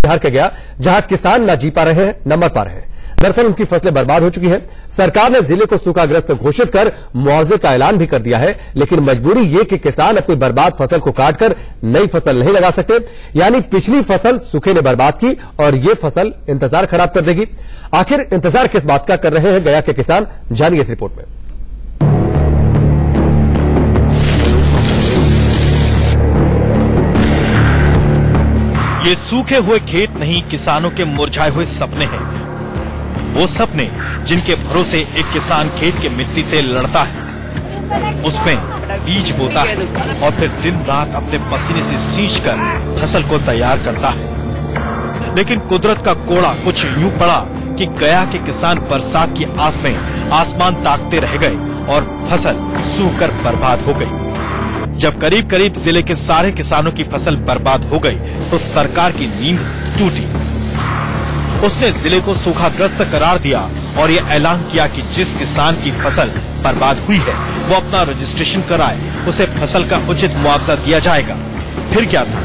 बिहार के गया, जहां किसान न जी पा रहे हैं न मर पा रहे हैं। दरअसल उनकी फसलें बर्बाद हो चुकी हैं। सरकार ने जिले को सूखाग्रस्त घोषित कर मुआवजे का ऐलान भी कर दिया है, लेकिन मजबूरी ये कि किसान अपनी बर्बाद फसल को काटकर नई फसल नहीं लगा सकते। यानी पिछली फसल सूखे ने बर्बाद की और ये फसल इंतजार खराब कर देगी। आखिर इंतजार किस बात का कर रहे हैं गया के किसान, जानिए इस रिपोर्ट में। ये सूखे हुए खेत नहीं, किसानों के मुरझाए हुए सपने हैं। वो सपने जिनके भरोसे एक किसान खेत की मिट्टी से लड़ता है, उसमें बीज बोता है और फिर दिन रात अपने पसीने से सींचकर फसल को तैयार करता है। लेकिन कुदरत का कोड़ा कुछ यूं पड़ा कि गया के किसान बरसात की आस में आसमान ताकते रह गए और फसल सूखकर बर्बाद हो गई। जब करीब करीब जिले के सारे किसानों की फसल बर्बाद हो गई तो सरकार की नींद टूटी। उसने जिले को सूखाग्रस्त करार दिया और ये ऐलान किया कि जिस किसान की फसल बर्बाद हुई है वो अपना रजिस्ट्रेशन कराए, उसे फसल का उचित मुआवजा दिया जाएगा। फिर क्या था,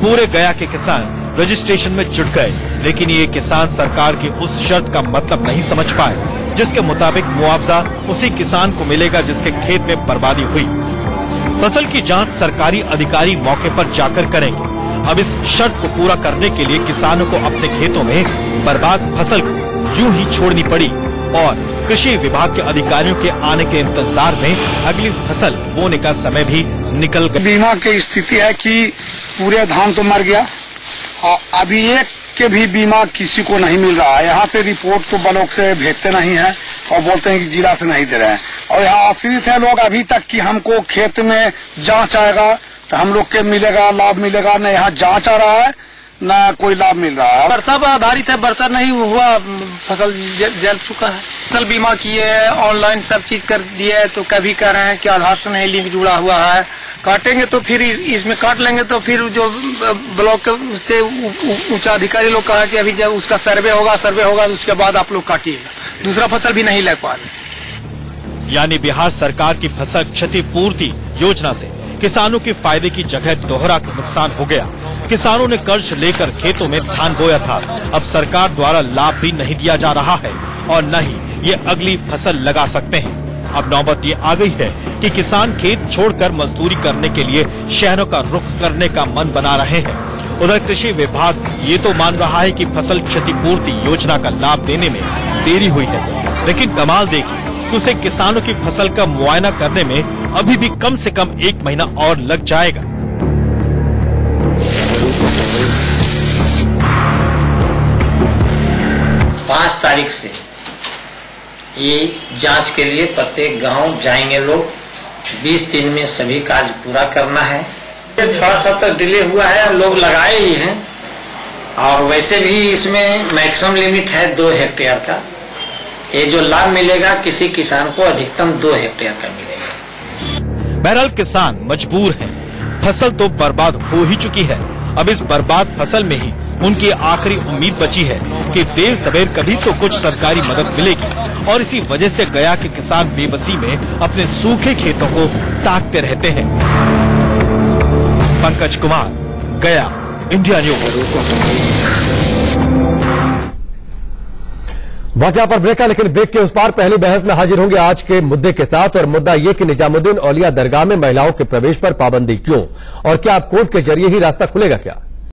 पूरे गया के किसान रजिस्ट्रेशन में जुट गए, लेकिन ये किसान सरकार की उस शर्त का मतलब नहीं समझ पाए जिसके मुताबिक मुआवजा उसी किसान को मिलेगा जिसके खेत में बर्बादी हुई। फसल की जांच सरकारी अधिकारी मौके पर जाकर करेंगे। अब इस शर्त को पूरा करने के लिए किसानों को अपने खेतों में बर्बाद फसल को यूं ही छोड़नी पड़ी और कृषि विभाग के अधिकारियों के आने के इंतजार में अगली फसल बोने का समय भी निकल गया। बीमा की स्थिति है कि पूरे धान तो मर गया और अभी एक के भी बीमा किसी को नहीं मिल रहा है। यहाँ से रिपोर्ट तो ब्लॉक से भेजते नहीं है और बोलते हैं कि जिला से नहीं दे रहे हैं और यहाँ आश्रित है लोग अभी तक कि हमको खेत में जांच आएगा तो हम लोग के मिलेगा, लाभ मिलेगा। न यहाँ जांच आ रहा है न कोई लाभ मिल रहा है। वर्षा पर आधारित है, वर्षा नहीं हुआ फसल जल चुका है। फसल बीमा किए है, ऑनलाइन सब चीज कर दिए है, तो कभी कह रहे हैं कि आधार से नहीं लिंक जुड़ा हुआ है, काटेंगे तो फिर इसमें काट लेंगे तो फिर जो ब्लॉक से ऊंचा अधिकारी लोग कहा कि अभी जब उसका सर्वे होगा तो उसके बाद आप लोग काटिएगा। दूसरा फसल भी नहीं ले पा रहे। यानी बिहार सरकार की फसल क्षतिपूर्ति योजना से किसानों के फायदे की जगह दोहरा नुकसान हो गया। किसानों ने कर्ज लेकर खेतों में धान बोया था, अब सरकार द्वारा लाभ भी नहीं दिया जा रहा है और न ही ये अगली फसल लगा सकते हैं। अब नौबत ये आ गई है कि किसान खेत छोड़कर मजदूरी करने के लिए शहरों का रुख करने का मन बना रहे हैं। उधर कृषि विभाग ये तो मान रहा है कि फसल क्षतिपूर्ति योजना का लाभ देने में देरी हुई है, लेकिन कमाल देखिए कि उसे किसानों की फसल का मुआयना करने में अभी भी कम से कम 1 महीना और लग जाएगा। पाँच तारीख से ये जांच के लिए प्रत्येक गांव जाएंगे लोग। 20 दिन में सभी कार्य पूरा करना है। थोड़ा सा तो डिले हुआ है, लोग लगाए ही हैं और वैसे भी इसमें मैक्सिमम लिमिट है 2 हेक्टेयर का। ये जो लाभ मिलेगा किसी किसान को अधिकतम 2 हेक्टेयर का मिलेगा। बहरहाल किसान मजबूर हैं, फसल तो बर्बाद हो ही चुकी है। अब इस बर्बाद फसल में ही उनकी आखिरी उम्मीद बची है कि देर सवेर कभी तो कुछ सरकारी मदद मिलेगी और इसी वजह से गया के किसान बेबसी में अपने सूखे खेतों को ताकते रहते हैं। पंकज कुमार, गया, इंडिया न्यूज। वक्त यहाँ पर ब्रेक है, लेकिन ब्रेक के उस पार पहली बहस में हाजिर होंगे आज के मुद्दे के साथ। और मुद्दा ये कि निजामुद्दीन औलिया दरगाह में महिलाओं के प्रवेश पर पाबंदी क्यों और क्या अब कोर्ट के जरिए ही रास्ता खुलेगा क्या?